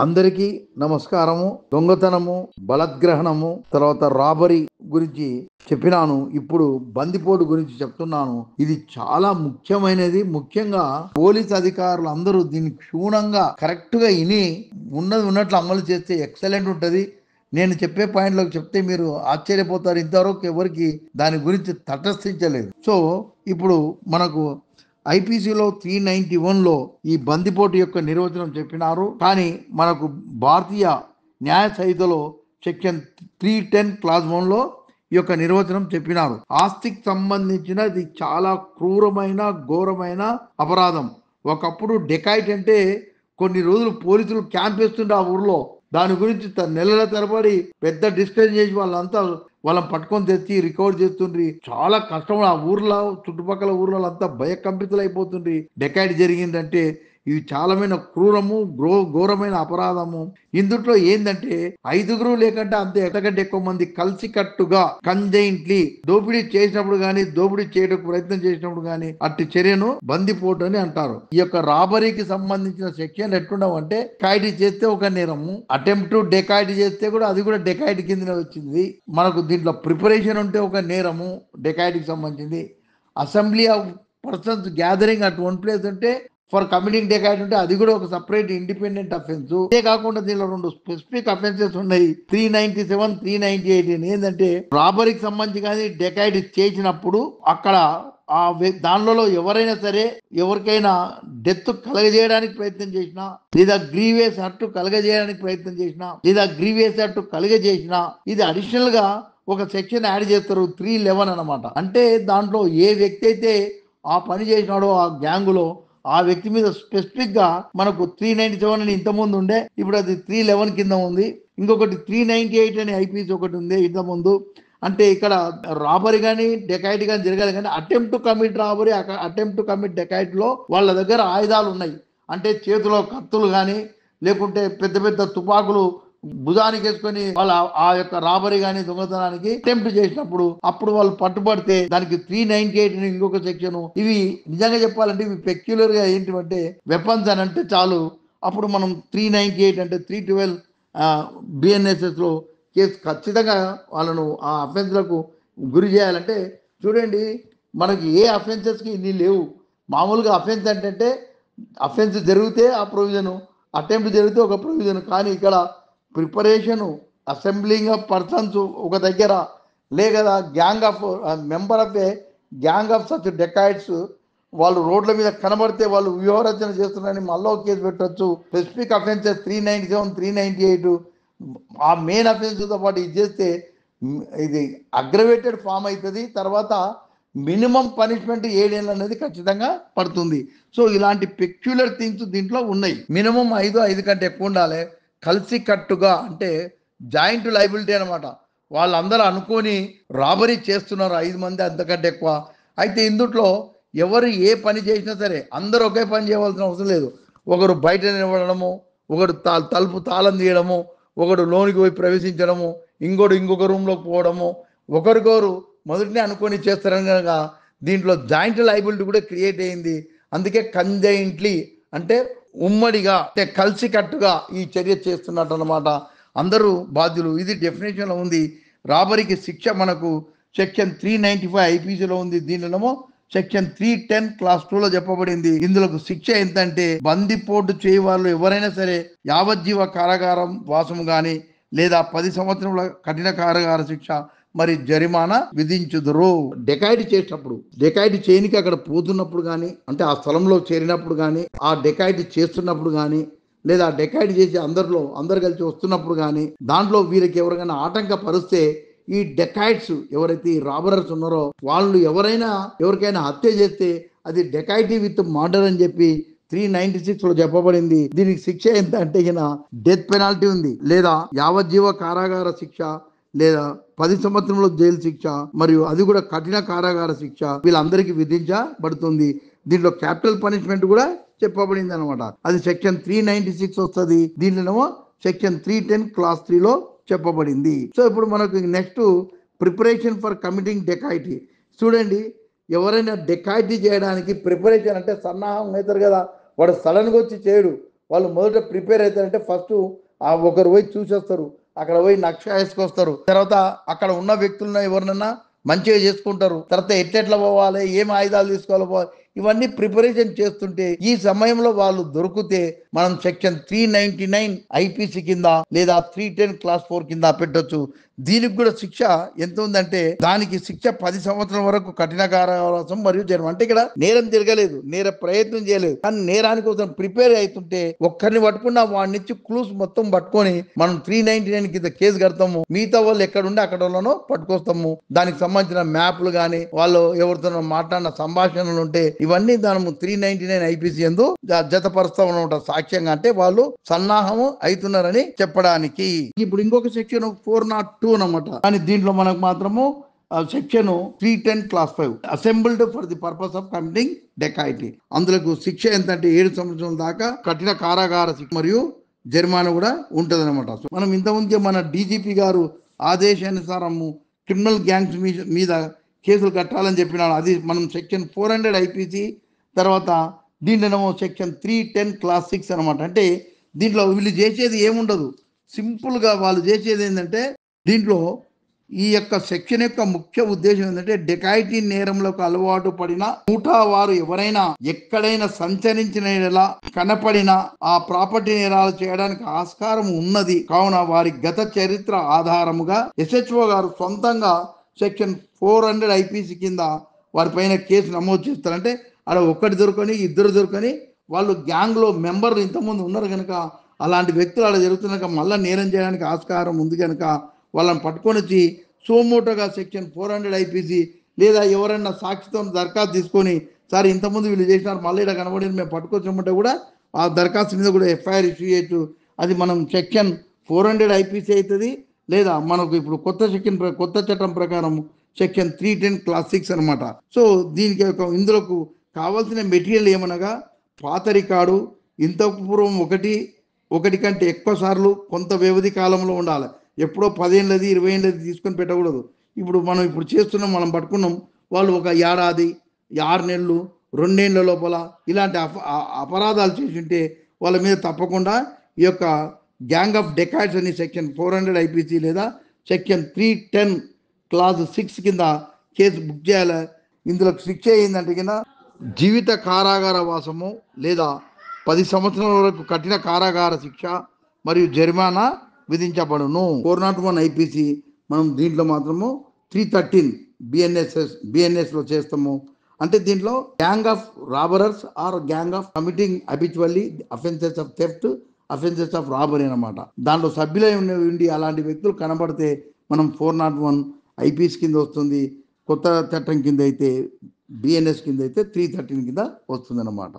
అందరికీ నమస్కారము. దొంగతనము, బలత్గ్రహణము, తర్వాత రాబరీ గురించి చెప్పినాను. ఇప్పుడు బందిపోటు గురించి చెప్తున్నాను. ఇది చాలా ముఖ్యమైనది. ముఖ్యంగా పోలీస్ అధికారులు అందరూ దీన్ని క్షుణ్ణంగా కరెక్ట్ గా విని ఉన్నది ఉన్నట్లు అమలు చేస్తే ఎక్సలెంట్ ఉంటది. నేను చెప్పే పాయింట్లోకి చెప్తే మీరు ఆశ్చర్యపోతారు. ఇంతవరకు ఎవరికి దాని గురించి తటస్థించలేదు. సో ఇప్పుడు మనకు ఐపీసీలో 391లో ఈ బందిపోటు యొక్క నిర్వచనం చెప్పినారు. కానీ మనకు భారతీయ న్యాయ సంహితలో సెక్షన్ 310 క్లాజ్ 1లో ఈ యొక్క నిర్వచనం చెప్పినారు. ఆస్తికి సంబంధించినది చాలా క్రూరమైన ఘోరమైన అపరాధం. ఒకప్పుడు డెకాయిట్ అంటే కొన్ని రోజులు పోలీసులు క్యాంప్ వేస్తుండే ఆ ఊర్లో. దాని గురించి నెలల తరబడి పెద్ద డిస్కషన్ చేసి వాళ్ళని పట్టుకొని తెచ్చి రికవర్ చేస్తుండ్రి. చాలా కష్టం. ఆ ఊర్లో చుట్టుపక్కల ఊర్లలో అంతా భయకంపితులు అయిపోతుండ్రి. డెకాయిట్ జరిగిందంటే ఇవి చాలామైన క్రూరము ఘోరమైన అపరాధము. ఇందులో ఏంటంటే 5గురు లేకంటే అంతే ఎంతకంటే ఎక్కువ మంది కలిసి కట్టుగా కంజైంట్లీ దోపిడీ చేసినప్పుడు గానీ దోపిడీ చేయడానికి ప్రయత్నం చేసినప్పుడు గానీ అట్టి చర్యను బందిపోటు అని అంటారు. ఈ యొక్క రాబరీకి సంబంధించిన సెక్షన్ ఎట్లుండవు అంటే డెకాయిటీ చేస్తే ఒక నేరము, అటెంప్ట్ టు డెకాయిటీ చేస్తే కూడా అది కూడా డెకాయిటీ కింద వచ్చింది. మనకు దీంట్లో ప్రిపరేషన్ ఉంటే ఒక నేరము డెకాయిటీకి సంబంధించింది. Assembly of persons gathering at one place అంటే ఫర్ కమిటింగ్ డెకాయిట్ ఉంటే అది కూడా ఒక సపరేట్ ఇండిపెండెంట్ అఫెన్స్. ఇదే కాకుండా దీనిలో 2 స్పెసిఫిక్ అఫెన్సెస్ ఉన్నాయి. 397, 398 ఏంటంటే రాబరీకి సంబంధించి కానీ డెకాయిట్ చేసినప్పుడు అక్కడ దానిలో ఎవరైనా సరే ఎవరికైనా డెత్ కలగజేయడానికి ప్రయత్నం చేసినా లేదా గ్రీవియస్ హర్ట్ కలగజేయడానికి ప్రయత్నం చేసినా లేదా గ్రీవియస్ హర్ట్ కలగజేసినా ఇది అడిషనల్ గా ఒక సెక్షన్ యాడ్ చేస్తారు. 311 అన్నమాట. అంటే దాంట్లో ఏ వ్యక్తి అయితే ఆ పని చేసినాడో ఆ గ్యాంగులో ఆ వ్యక్తి మీద స్పెసిఫిక్ గా మనకు 397 అని ఇంతకుముందు ఉండే, ఇప్పుడు అది 311 కింద ఉంది. ఇంకొకటి 398 అని ఐపీసీ ఒకటి ఉంది ఇంతకుముందు. అంటే ఇక్కడ రాబరీ కానీ డెకాయిట్ కానీ జరగాలి. కానీ attempt to commit robbery, attempt to commit dacoit లో వాళ్ళ దగ్గర ఆయుధాలు ఉన్నాయి. అంటే చేతిలో కత్తులు కానీ లేకుంటే పెద్ద పెద్ద తుపాకులు భుజానికి వేసుకొని వాళ్ళ ఆ యొక్క రాబరీ కానీ దొంగతనానికి అటెంప్ట్ చేసినప్పుడు అప్పుడు వాళ్ళు పట్టుబడితే దానికి 398 ఇంకొక సెక్షన్. ఇవి నిజంగా చెప్పాలంటే ఇవి పెక్యులర్ గా ఏంటంటే వెపన్స్ అని అంటే చాలు. అప్పుడు మనం 398 అంటే 312 బిఎన్ఎస్ఎస్ లో కేసు ఖచ్చితంగా వాళ్ళను ఆ అఫెన్స్లకు గురి చేయాలంటే చూడండి, మనకి ఏ అఫెన్సెస్కి ఇన్ని లేవు. మామూలుగా అఫెన్స్ అంటే అఫెన్స్ జరిగితే ఆ ప్రొవిజను, అటెంప్ట్ జరిగితే ఒక ప్రొవిజన్. కానీ ఇక్కడ ప్రిపరేషను, అసెంబ్లింగ్ ఆఫ్ పర్సన్స్ ఒక దగ్గర లేదా gang of member of A gang of such dacoits వాళ్ళు రోడ్ల మీద కనబడితే వాళ్ళు వ్యూహరచన చేస్తున్నారని మళ్ళీ కేసు పెట్టచ్చు. స్పెసిఫిక్ అఫెన్సెస్ 397, 398 ఆ మెయిన్ అఫెన్స్తో పాటు ఇది చేస్తే ఇది అగ్రవేటెడ్ ఫామ్ అవుతుంది. తర్వాత మినిమం పనిష్మెంట్ 7 ఏళ్ళు అనేది ఖచ్చితంగా పడుతుంది. సో ఇలాంటి పెక్యులర్ థింగ్స్ దీంట్లో ఉన్నాయి. మినిమం 5 కంటే ఎక్కువ ఉండాలి. కలిసి కట్టుగా అంటే జాయింట్ లైబిలిటీ అనమాట. వాళ్ళందరూ అనుకొని రాబరీ చేస్తున్నారు 5 మంది అంతకంటే ఎక్కువ. అయితే ఇందుట్లో ఎవరు ఏ పని చేసినా సరే అందరూ ఒకే పని చేయవలసిన అవసరం లేదు. ఒకరు బయట నిలబడము, ఒకడు తలుపు తాళం తీయడము, ఒకడు లోనికి పోయి ప్రవేశించడము, ఇంకొక రూమ్లోకి పోవడము, ఒకరికొకరు మొదటినే అనుకొని చేస్తారని కనుక దీంట్లో జాయింట్ లైబిలిటీ కూడా క్రియేట్ అయింది. అందుకే కంజైంట్లీ అంటే ఉమ్మడిగా అంటే కలిసి కట్టుగా ఈ చర్య చేస్తున్నట్టు అనమాట. అందరూ బాధ్యులు. ఇది డెఫినేషన్లో ఉంది. రాబరీకి శిక్ష మనకు సెక్షన్ 395 ఐపీసీలో ఉంది. దీనిలోనేమో సెక్షన్ 310 క్లాస్ 2లో చెప్పబడింది. ఇందులో శిక్ష ఎంతంటే బందిపోటు చేయవాళ్ళు ఎవరైనా సరే యావజ్జీవ కారాగారం వాసము గాని లేదా 10 సంవత్సరముల కఠిన కారాగార శిక్ష మరి జరిమానా విధించుదురు. డెకాయిట్ చేసినప్పుడు, డెకాయిట్ చేయనికి అక్కడ పోతున్నప్పుడు కానీ అంటే ఆ స్థలంలో చేరినప్పుడు కానీ ఆ డెకాయిట్ చేస్తున్నప్పుడు కానీ లేదా డెకాయిట్ చేసి అందరు కలిసి వస్తున్నప్పుడు కానీ దాంట్లో వీరికి ఎవరికైనా ఆటంకపరిస్తే ఈ డెకాయిట్స్ ఎవరైతే ఈ రాబరర్స్ ఉన్నారో వాళ్ళు ఎవరికైనా హత్య చేస్తే అది డెకాయిటీ విత్ మర్డర్ అని చెప్పి 396లో చెప్పబడింది. దీనికి శిక్ష ఎంత అంటే డెత్ పెనాల్టీ ఉంది, లేదా యావజ్జీవ కారాగార శిక్ష, లేదా 10 సంవత్సరంలో జైలు శిక్ష, మరియు అది కూడా కఠిన కారాగార శిక్ష వీళ్ళందరికీ విధించబడుతుంది. దీంట్లో క్యాపిటల్ పనిష్మెంట్ కూడా చెప్పబడింది అనమాట. అది సెక్షన్ 396 వస్తుంది. దీంట్లోనేమో సెక్షన్ 310 క్లాస్ 3లో చెప్పబడింది. సో ఇప్పుడు మనకు next preparation for committing dacoity. చూడండి, ఎవరైనా డెకాయిటీ చేయడానికి ప్రిపరేషన్ అంటే సన్నాహం అవుతారు కదా. వాడు సడన్గా వచ్చి చేయడు. వాళ్ళు మొదట ప్రిపేర్ అవుతారంటే ఫస్ట్ ఆ ఒకరు పోయి చూసేస్తారు, అక్కడ పోయి నక్ష వేసుకొస్తారు, తర్వాత అక్కడ ఉన్న వ్యక్తులను ఎవరినన్నా మంచిగా చేసుకుంటారు, తర్వాత ఎట్లెట్లా పోవాలి, ఏం ఆయుధాలు తీసుకోవాలి, ఇవన్నీ ప్రిపరేషన్ చేస్తుంటే ఈ సమయంలో వాళ్ళు దొరికితే మనం సెక్షన్ 399 ఐపీసీ కింద లేదా 310 క్లాస్ 4 కింద పెట్టొచ్చు. దీనికి కూడా శిక్ష ఎంత ఉందంటే దానికి శిక్ష 10 సంవత్సరాల వరకు కఠిన కారావాసం మరియు జరిమానా. అంటే ఇక్కడ నేరం జరగలేదు, నేర ప్రయత్నం చేయలేదు, కానీ నేరాని కోసం ప్రిపేర్ అవుతుంటే ఒక్కరిని పట్టుకున్న వాడి నుంచి క్లూస్ మొత్తం పట్టుకొని మనం 399 కింద కేసు కడతాము, మిగతా వాళ్ళు ఎక్కడుంటే అక్కడ వాళ్ళను పట్టుకొస్తాము. దానికి సంబంధించిన మ్యాప్లు కానీ వాళ్ళు ఎవరితో మాట్లాడిన సంభాషణలు ఉంటే ఇవన్నీ దాని 399 ఐపీసీ ఎందు జతపరుస్తా ఉన్నమాట సాక్ష్యంగా. అంటే వాళ్ళు సన్నాహము అవుతున్నారని చెప్పడానికి. ఇప్పుడు ఇంకొక సెక్షన్ 402 అనమాట, కానీ దీంట్లో మనకు మాత్రము section 310 class 5 assembled for the purpose of committing dacoity. అందులో శిక్ష ఎంతంటే 7 సంవత్సరాల దాకా కఠిన కారాగార శిక్ష మరియు జరిమానా కూడా ఉంటది అనమాట. మనం ఇంతకుముందే మన డీజీపీ గారు ఆదేశానుసారము క్రిమినల్ గ్యాంగ్స్ మీద కేసులు కట్టాలని చెప్పినాడు. అది మనం సెక్షన్ 400 ఐపీసీ, తర్వాత దీంట్లోనేమో సెక్షన్ 310 క్లాస్ 6 అనమాట. అంటే దీంట్లో వీళ్ళు చేసేది ఏముండదు, సింపుల్గా వాళ్ళు చేసేది ఏంటంటే దీంట్లో ఈ యొక్క సెక్షన్ యొక్క ముఖ్య ఉద్దేశం ఏంటంటే డెకాయిటీ నేరంలోకి అలవాటు పడిన ముఠా వారు ఎవరైనా ఎక్కడైనా సంచరించిన ఎలా కనపడినా ఆ ప్రాపర్టీ నేరాలు చేయడానికి ఆస్కారం ఉన్నది కావున వారి గత చరిత్ర ఆధారముగా ఎస్హెచ్ఓ గారు సొంతంగా సెక్షన్ 400 ఐపీసీ కింద వారిపైన కేసు నమోదు చేస్తారంటే అక్కడ ఒక్కటి దొరకని ఇద్దరు దొరకని వాళ్ళు గ్యాంగ్లో మెంబర్లు ఇంతకుముందు ఉన్నారు కనుక అలాంటి వ్యక్తులు అలా జరుగుతున్నాక మళ్ళీ నేరం చేయడానికి ఆస్కారం ఉంది కనుక వాళ్ళని పట్టుకొని వచ్చి సోమోటోగా సెక్షన్ 400 ఐపీసీ లేదా ఎవరైనా సాక్షితో దరఖాస్తు తీసుకొని సార్ ఇంతకుముందు వీళ్ళు చేసినారు మళ్ళీ ఇలా కనబడి మేము పట్టుకొచ్చామంటే కూడా ఆ దరఖాస్తు మీద కూడా ఎఫ్ఐఆర్ ఇష్యూ చేయొచ్చు. అది మనం సెక్షన్ 400 ఐపీసీ అవుతుంది, లేదా మనకు ఇప్పుడు కొత్త చట్టం ప్రకారం సెక్షన్ 310 క్లాస్ 6 అనమాట. సో దీనికి ఇందులోకి కావాల్సిన మెటీరియల్ ఏమనగా పాత రికార్డు, ఇంతకు పూర్వం ఒకటి కంటే ఎక్కువ సార్లు కొంత వ్యవధి కాలంలో ఉండాలి. ఎప్పుడో 10 ఏళ్ళది 20 ఏళ్ళది తీసుకొని పెట్టకూడదు. ఇప్పుడు చేస్తున్నాం, మనం పట్టుకున్నాం, వాళ్ళు ఒక ఏడాది 6 నెలలు 2 ఏళ్ళ లోపల ఇలాంటి అపరాధాలు చేసింటే వాళ్ళ మీద తప్పకుండా ఈ యొక్క గ్యాంగ్ ఆఫ్ డెకాయిట్స్ అని సెక్షన్ 400 ఐపీసీ లేదా సెక్షన్ 310 క్లాస్ 6 కింద కేసు బుక్ చేయాలి. ఇందులో శిక్ష ఏంటంటే కింద జీవిత కారాగార వాసము లేదా 10 సంవత్సరాల వరకు కఠిన కారాగార శిక్ష మరియు జరిమానా విధించబడును. 401 ఐపీసీ మనం దీంట్లో మాత్రము 313 బిఎన్ఎస్లో చేస్తాము. అంటే దీంట్లో gang of robbers or gang of committing habitually offences of theft, offences of robbery అనమాట. దాంట్లో సభ్యులై ఉండి అలాంటి వ్యక్తులు కనబడితే మనం 401 ఐపీసీ కింద వస్తుంది. కొత్త చట్టం కింద అయితే బిఎన్ఎస్ కింద అయితే 313 కింద వస్తుంది అనమాట.